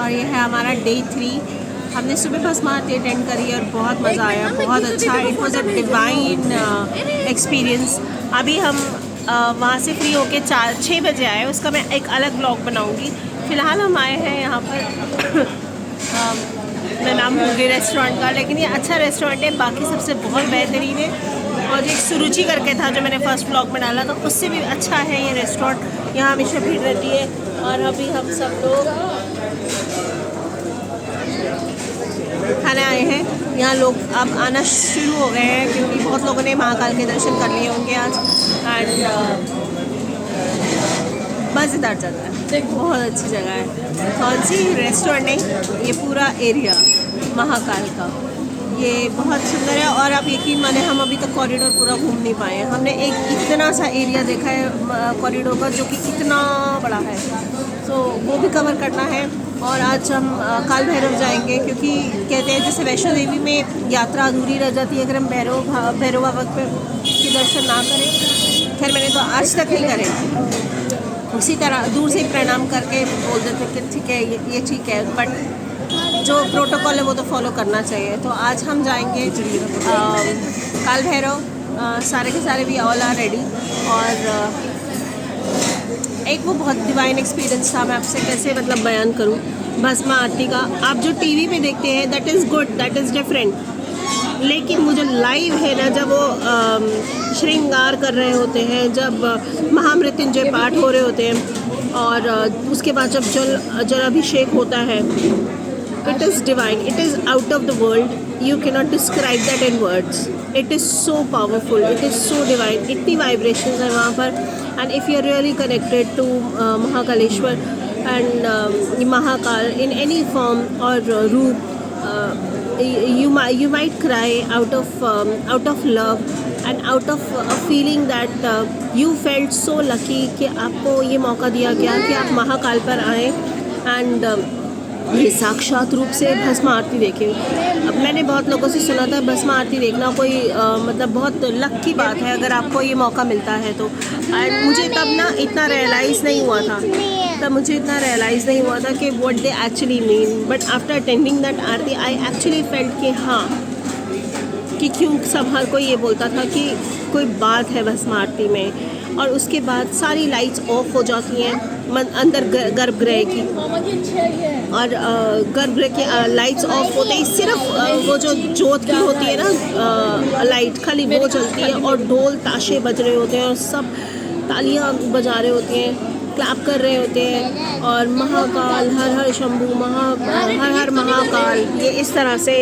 और ये है हमारा डे 3। हमने सुबह भस्म आरती अटेंड करी और बहुत मज़ा आया, बहुत अच्छा। It was a divine experience. अभी हम वहाँ से फ्री होके 6 बजे आए, उसका मैं एक अलग ब्लॉग बनाऊँगी। फ़िलहाल हम आए हैं यहाँ पर मैं नाम भूल गई रेस्टोरेंट का, लेकिन ये अच्छा रेस्टोरेंट है, बाकी सबसे बहुत बेहतरीन है। और एक सुरुचि करके था जो मैंने फर्स्ट ब्लॉग में डाला, तो उससे भी अच्छा है ये रेस्टोरेंट। यहाँ हमेशा भीड़ रहती है। और अभी हम सब लोग खाने आए हैं। यहाँ लोग अब आना शुरू हो गए हैं क्योंकि बहुत लोगों ने महाकाल के दर्शन कर लिए होंगे आज। एंड मज़ेदार जगह है, बहुत अच्छी जगह है। कौन सी रेस्टोरेंट है ये, पूरा एरिया महाकाल का ये बहुत सुंदर है। और आप यकीन माने हम अभी तक कॉरिडोर पूरा घूम नहीं पाए हैं। हमने एक इतना सा एरिया देखा है कॉरिडोर का जो कि इतना बड़ा है, तो वो भी कवर करना है। और आज हम काल भैरव जाएंगे क्योंकि कहते हैं जैसे वैष्णो देवी में यात्रा अधूरी रह जाती है अगर हम भैरव बाबा के दर्शन ना करें। खैर मैंने तो आज तक नहीं करे, उसी तरह दूर से प्रणाम करके बोल देते कि ठीक है ये ठीक है, बट जो प्रोटोकॉल है वो तो फॉलो करना चाहिए। तो आज हम जाएंगे काल भैरव, सारे के सारे भी ऑल आर रेडी। और एक वो बहुत डिवाइन एक्सपीरियंस था, मैं आपसे कैसे मतलब बयान करूं भस्म आरती का। आप जो टीवी पे देखते हैं that is good, that is different, लेकिन वो जो लाइव है ना, जब वो श्रृंगार कर रहे होते हैं, जब महामृत्युंजय पाठ हो रहे होते हैं और उसके बाद जब जल अभिषेक होता है, it is divine, it is out of the world, you cannot describe that in words, it is so powerful, it is so divine, इतनी vibrations है वहाँ पर। and if you are really connected to Mahakaleshwar and Mahakal in any form or roop, you might cry out of love and out of a feeling that you felt so lucky कि आपको ये मौका दिया गया कि आप महाकाल पर आएँ and ये साक्षात रूप से भस्म आरती देखें। अब मैंने बहुत लोगों से सुना था भस्म आरती देखना कोई मतलब बहुत लक की बात है अगर आपको ये मौका मिलता है तो। एंड मुझे तब ना इतना रियलाइज़ नहीं हुआ था, कि what they actually mean, but after attending that Aarti I actually felt कि हाँ, कि क्यों सब हर कोई ये बोलता था कि कोई बात है भस्म आरती में। और उसके बाद सारी लाइट्स ऑफ हो जाती हैं अंदर गर्भगृह की, और गर्भगृह की लाइट्स ऑफ होते ही सिर्फ वो जो जोत की होती है ना लाइट, खाली वो जलती है और ढोल ताशे बज रहे होते हैं और सब तालियां बजा रहे होते हैं, क्लैप कर रहे होते हैं और महाकाल हर हर शंभू हर हर महाकाल, ये इस तरह से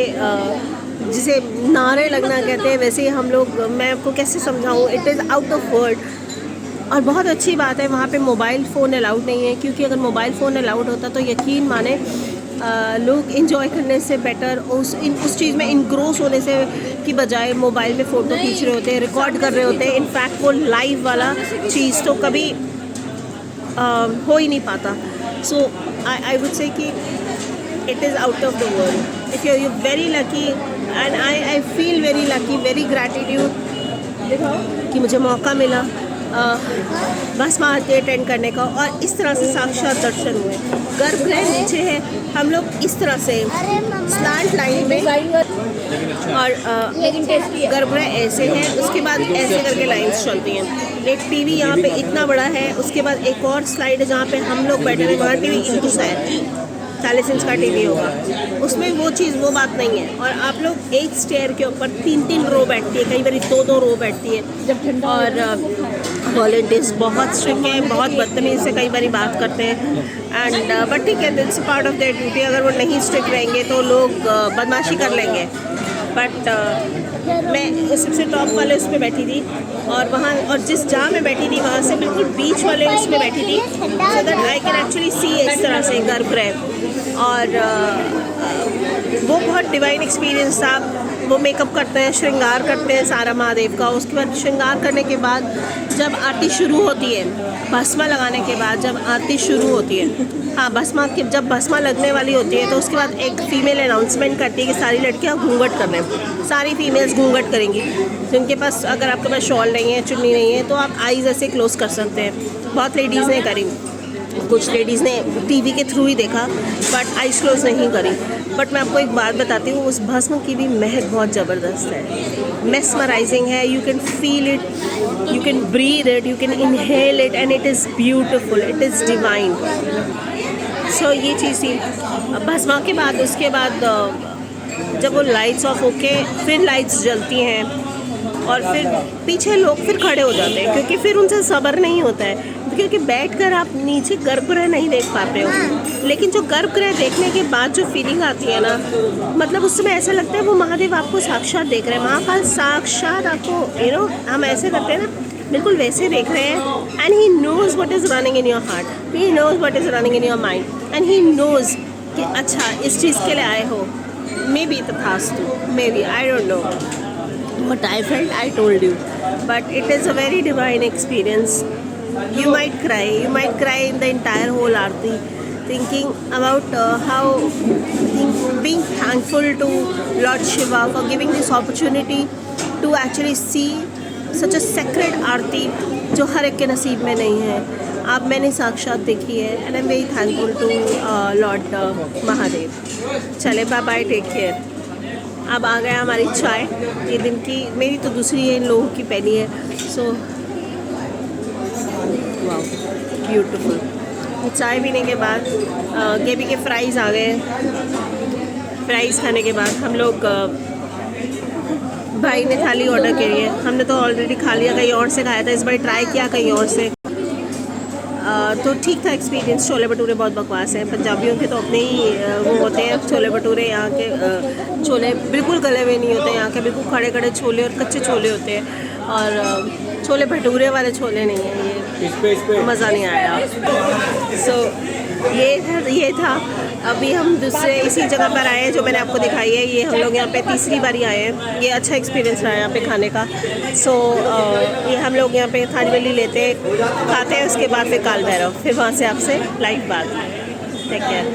जिसे नारे लगना कहते हैं वैसे ही हम लोग, मैं आपको कैसे समझाऊँ, it is out of word. और बहुत अच्छी बात है वहाँ पे मोबाइल फ़ोन अलाउड नहीं है, क्योंकि अगर मोबाइल फ़ोन अलाउड होता तो यकीन माने लोग इन्जॉय करने से बेटर उस चीज़ में इनग्रोस होने से की बजाय मोबाइल में फ़ोटो खींच रहे होते हैं, रिकॉर्ड कर रहे होते हैं। इनफैक्ट वो लाइव वाला चीज़ तो कभी हो ही नहीं पाता। सो आई वुड से कि it is out of the world. If you very lucky and I feel very lucky, very gratitude कि मुझे मौका मिला भस्म आरती अटेंड करने का और इस तरह से साक्षात दर्शन हुए। गर्भगृह नीचे है, हम लोग इस तरह से स्लैंट लाइन में, और गर्भगृह ऐसे है, उसके बाद ऐसे करके लाइंस चलती हैं। एक टीवी यहाँ पे इतना बड़ा है, उसके बाद एक और स्लाइड है जहाँ पे हम लोग बैठे हैं, वहाँ टीवी इनटू 40 इंच का टीवी होगा, उसमें वो चीज़ वो बात नहीं है। और आप लोग एक स्टेयर के ऊपर 3-3 रो बैठती है, कई बार 2-2 रो बैठती है। और वॉलंटियर्स बहुत स्ट्रिक्ट हैं, बहुत बदतमीज़ से कई बार बात करते हैं। एंड बट ठीक है, that's part of their duty. अगर वो नहीं स्ट्रिक्ट रहेंगे तो लोग बदमाशी कर लेंगे। बट मैं सबसे टॉप वाले उस पर बैठी थी, और वहाँ और जहाँ मैं बैठी थी वहाँ से बिल्कुल बीच वाले उस पर बैठी थी, so that I can actually see इस तरह से गर्भगृह। और वो बहुत डिवाइन एक्सपीरियंस था। वो मेकअप करते हैं, श्रृंगार करते हैं सारा महादेव का। उसके बाद श्रृंगार करने के बाद जब आरती शुरू होती है, भस्मा लगाने के बाद जब आरती शुरू होती है, हाँ जब भस्मा लगने वाली होती है तो उसके बाद एक फ़ीमेल अनाउंसमेंट करती है कि सारी लड़कियाँ घूंघट कर लें। सारी फीमेल्स घूंघट करेंगी। जिनके पास, अगर आपके पास शॉल नहीं है, चुन्नी नहीं है, तो आप आईज़ ऐसे क्लोज़ कर सकते हैं। बहुत लेडीज़ ने करी। कुछ लेडीज़ ने टीवी के थ्रू ही देखा, बट आइज क्लोज नहीं करी। बट मैं आपको एक बात बताती हूँ, उस भस्म की भी महक बहुत ज़बरदस्त है, मेस्मराइजिंग है। You can feel it, you can breathe it, you can inhale it and it is beautiful, it is divine. So ये चीज़ थी। भस्मा के बाद उसके बाद जब वो लाइट्स ऑफ होके फिर लाइट्स जलती हैं और फिर पीछे लोग फिर खड़े हो जाते हैं, क्योंकि फिर उनसे सब्र नहीं होता है, क्योंकि बैठकर आप नीचे गर्भगृह नहीं देख पाते हो। लेकिन जो गर्भगृह देखने के बाद जो फीलिंग आती है ना, मतलब उस समय ऐसा लगता है वो महादेव आपको साक्षात देख रहे हैं, महाकाल साक्षात आपको हम ऐसे करते हैं ना, बिल्कुल वैसे देख रहे हैं। And he knows what is running in your heart, he knows what is running in your mind, and he knows कि अच्छा इस चीज़ के लिए आए हो। मे बी तथास्तु, may be, I don't know what I felt, I told you, but it is a very divine experience. You might cry in the entire whole aarti, thinking about how being thankful to Lord Shiva for giving this opportunity to actually see such a sacred aarti जो हर एक के नसीब में नहीं है। अब मैंने साक्षात देखी है and I am very thankful to lord Mahadev. चले बाय बाय, टेक केयर। अब आ गया हमारी चाय, ये दिन की मेरी तो दूसरी है, इन लोगों की पहली है। So wow beautiful. चाय पीने के बाद केबी के फ्राइज़ आ गए। फ्राइज़ खाने के बाद हम लोग भाई ने थाली ऑर्डर करी है, हमने तो ऑलरेडी खा लिया, कहीं और से खाया था, इस बार ट्राई किया कहीं और से। तो ठीक था एक्सपीरियंस। छोले भटूरे बहुत बकवास हैं, पंजाबियों के तो अपने ही वो होते हैं छोले भटूरे। यहाँ के छोले बिल्कुल गले हुए नहीं होते, यहाँ के बिल्कुल खड़े खड़े छोले और कच्चे छोले होते हैं, और छोले भटूरे वाले छोले नहीं हैं, ये मज़ा नहीं आया। सो ये था। अभी हम दूसरे इसी जगह पर आए हैं जो मैंने आपको दिखाई है। ये हम लोग यहाँ पे तीसरी बारी आए हैं, ये अच्छा एक्सपीरियंस रहा है यहाँ पे खाने का। सो ये हम लोग यहाँ पे थाली वाली लेते हैं, खाते हैं, उसके बाद फिर काल भैरव, फिर वहाँ से आपसे लाइव बात। Take care.